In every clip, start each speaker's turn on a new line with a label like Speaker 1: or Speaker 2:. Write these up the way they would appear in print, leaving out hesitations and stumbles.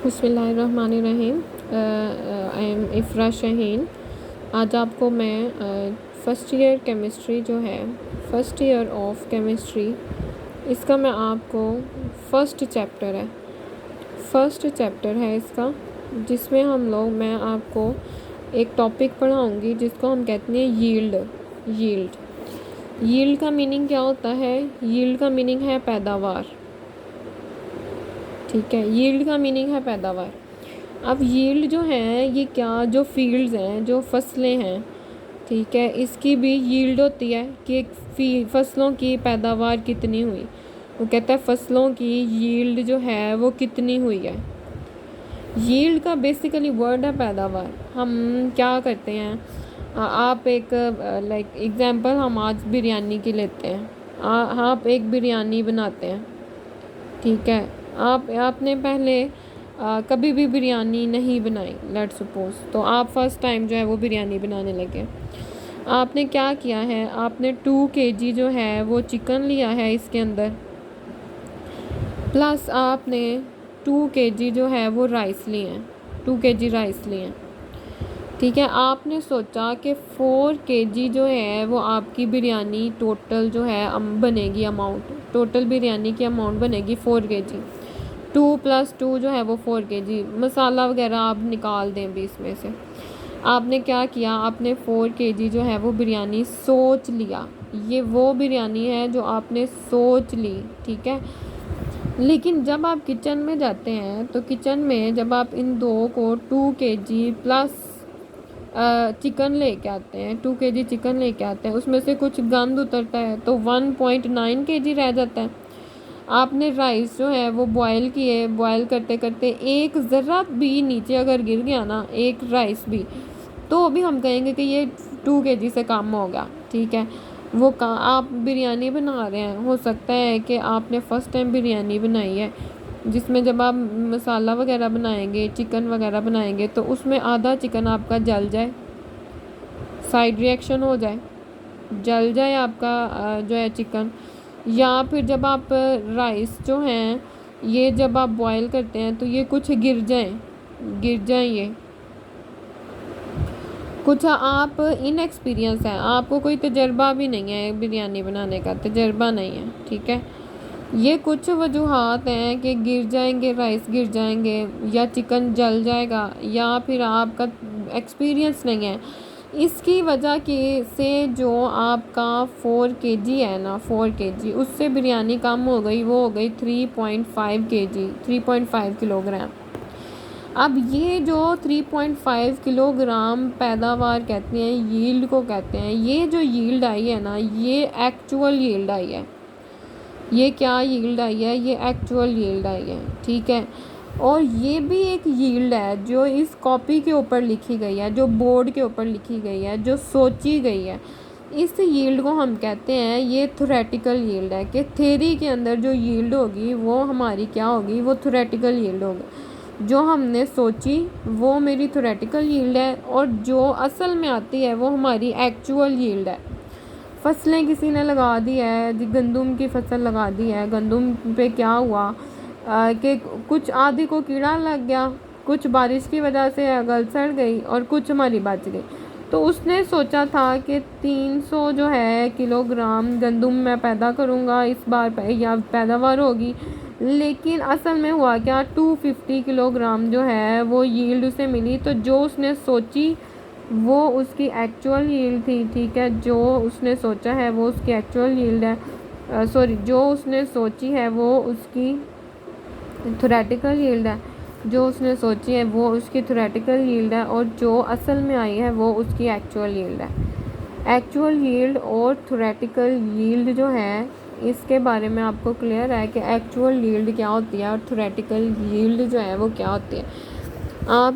Speaker 1: बिस्मिल्लाहिर्रहमानिर्रहीम। I am Ifra Shaheen. आज आपको मैं फ़र्स्ट ईयर केमिस्ट्री जो है, फ़र्स्ट ईयर ऑफ केमिस्ट्री, इसका मैं आपको फ़र्स्ट चैप्टर है इसका, जिसमें मैं आपको एक टॉपिक पढ़ाऊँगी जिसको हम कहते हैं यील्ड का मीनिंग क्या होता है? यील्ड का मीनिंग है पैदावार। ठीक है, यील्ड का मीनिंग है पैदावार। अब यील्ड जो है ये क्या, जो फील्ड्स हैं, जो फसलें हैं, ठीक है, इसकी भी यील्ड होती है कि फसलों की पैदावार कितनी हुई। वो कहता है फसलों की यील्ड जो है वो कितनी हुई है। यील्ड का बेसिकली वर्ड है पैदावार। हम क्या करते हैं, आप एक लाइक एग्जांपल हम आज बिरयानी की लेते हैं। आप एक बिरयानी बनाते हैं, ठीक है, आपने पहले कभी भी बिरयानी नहीं बनाई, लेट्स सपोज, तो आप फर्स्ट टाइम जो है वो बिरयानी बनाने लगे। आपने क्या किया है, आपने 2 kg जो है वो चिकन लिया है इसके अंदर, प्लस आपने 2 kg जो है वो राइस लिए हैं, 2 kg राइस लिए हैं। ठीक है, आपने सोचा कि 4 kg जो है वो आपकी बिरयानी टोटल जो है बनेगी, टोटल बिरयानी की अमाउंट बनेगी 4 kg। 2 + 2 जो है वो 4 kg। मसाला वगैरह आप निकाल दें भी इसमें से। आपने क्या किया, आपने 4 kg जो है वो बिरयानी सोच लिया। ये वो बिरयानी है जो आपने सोच ली, ठीक है। लेकिन जब आप किचन में जाते हैं तो किचन में जब आप इन दो को 2 kg प्लस चिकन लेके आते हैं, 2 kg चिकन लेके आते हैं, उसमें से कुछ गंद उतरता है तो 1.9 kg रह जाता है। आपने राइस जो है वो बॉयल किए, बॉयल करते करते एक ज़रा भी नीचे अगर गिर गया ना, एक राइस भी, तो भी हम कहेंगे कि ये 2 kg से कम होगा। ठीक है, वो आप बिरयानी बना रहे हैं, हो सकता है कि आपने फ़र्स्ट टाइम बिरयानी बनाई है, जिसमें जब आप मसाला वगैरह बनाएंगे, चिकन वगैरह बनाएंगे, तो उसमें आधा चिकन आपका जल जाए, साइड रिएक्शन हो जाए, जल जाए आपका जो है चिकन। या फिर जब आप राइस जो हैं ये जब आप बॉयल करते हैं तो ये कुछ गिर जाएं ये कुछ आप इनएक्सपीरियंस हैं, आपको कोई तजर्बा भी नहीं है, बिरयानी बनाने का तजर्बा नहीं है। ठीक है, ये कुछ वजूहात हैं कि गिर जाएंगे, राइस गिर जाएंगे, या चिकन जल जाएगा, या फिर आपका एक्सपीरियंस नहीं है। इसकी वजह से जो आपका 4 kg है ना, 4 kg, उससे बिरयानी कम हो गई, वो हो गई 3.5 kg, 3.5 किलोग्राम। अब ये जो 3.5 किलोग्राम पैदावार कहते हैं, यील्ड को कहते हैं, ये जो यील्ड आई है ना, ये एक्चुअल यील्ड आई है। ये क्या यील्ड आई है? ये एक्चुअल यील्ड आई है। ठीक है, और ये भी एक यील्ड है जो इस कॉपी के ऊपर लिखी गई है, जो बोर्ड के ऊपर लिखी गई है, जो सोची गई है। इस यील्ड को हम कहते हैं, ये थ्योरेटिकल यील्ड है, कि थ्योरी के अंदर जो यील्ड होगी वो हमारी क्या होगी, वो थ्योरेटिकल यील्ड होगी। जो हमने सोची वो मेरी थ्योरेटिकल यील्ड है, और जो असल में आती है वो हमारी एक्चुअल यील्ड है। फसलें किसी ने लगा दी है, गंदम की फसल लगा दी है, गंदम पे क्या हुआ कि कुछ आधी को कीड़ा लग गया, कुछ बारिश की वजह से गल सड़ गई, और कुछ हमारी बच गई। तो उसने सोचा था कि 300 जो है किलोग्राम गंदम मैं पैदा करूँगा इस बार, या पैदावार होगी, लेकिन असल में हुआ क्या, 250 किलोग्राम जो है वो यील्ड उसे मिली। तो जो उसने सोची वो उसकी एक्चुअल यील्ड थी। ठीक है, जो उसने सोचा है वो उसकी एक्चुअल यील्ड है, जो उसने सोची है वो उसकी थ्योरेटिकल यील्ड है, जो उसने सोची है वो उसकी थ्योरेटिकल यील्ड है, और जो असल में आई है वो उसकी एक्चुअल यील्ड है। एक्चुअल यील्ड और थ्योरेटिकल यील्ड जो है, इसके बारे में आपको क्लियर है कि एक्चुअल यील्ड क्या होती है और थ्योरेटिकल यील्ड जो है वो क्या होती है। आप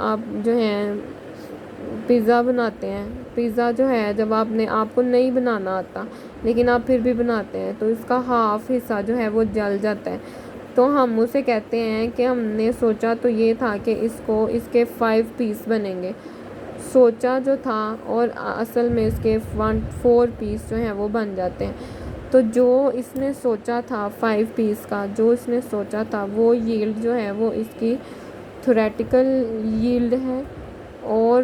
Speaker 1: आप जो है पिज़्ज़ा बनाते हैं, पिज़्ज़ा जो है जब आपको नहीं बनाना आता, लेकिन आप फिर भी बनाते हैं, तो इसका हाफ हिस्सा जो है वो जल जाता है, तो हम उसे कहते हैं कि हमने सोचा तो ये था कि इसके 5 पीस बनेंगे, सोचा जो था, और असल में इसके 4 पीस जो हैं वो बन जाते हैं। तो जो इसने सोचा था 5 पीस का, जो इसने सोचा था वो यील्ड जो है वो इसकी थ्योरेटिकल यील्ड है, और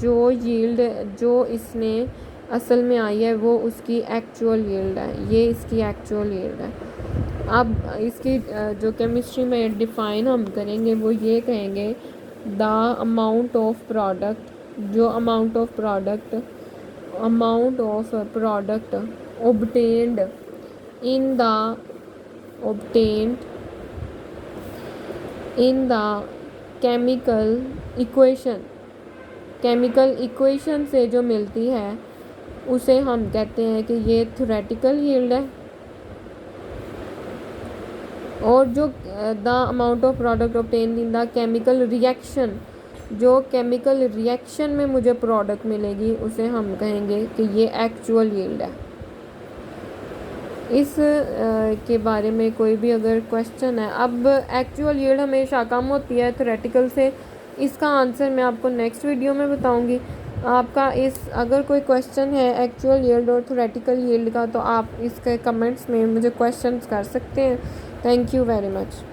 Speaker 1: जो यील्ड जो इसने असल में आई है वो उसकी एक्चुअल यील्ड है। ये इसकी एक्चुअल यील्ड है। अब इसकी जो केमिस्ट्री में डिफ़ाइन हम करेंगे वो ये कहेंगे द अमाउंट ऑफ प्रोडक्ट, जो amount of product obtained in the chemical equation से जो मिलती है उसे हम कहते हैं कि ये थ्योरेटिकल यील्ड है। और जो the amount of product obtained in the chemical reaction, जो केमिकल रिएक्शन में मुझे प्रोडक्ट मिलेगी उसे हम कहेंगे कि ये एक्चुअल यील्ड है। इस के बारे में कोई भी अगर क्वेश्चन है, अब एक्चुअल यील्ड हमेशा कम होती है थ्योरेटिकल से, इसका आंसर मैं आपको नेक्स्ट वीडियो में बताऊंगी। आपका इस अगर कोई क्वेश्चन है एक्चुअल यील्ड और थ्योरेटिकल यील्ड का तो आप इसके कमेंट्स में मुझे क्वेश्चंस कर सकते हैं। Thank you very much.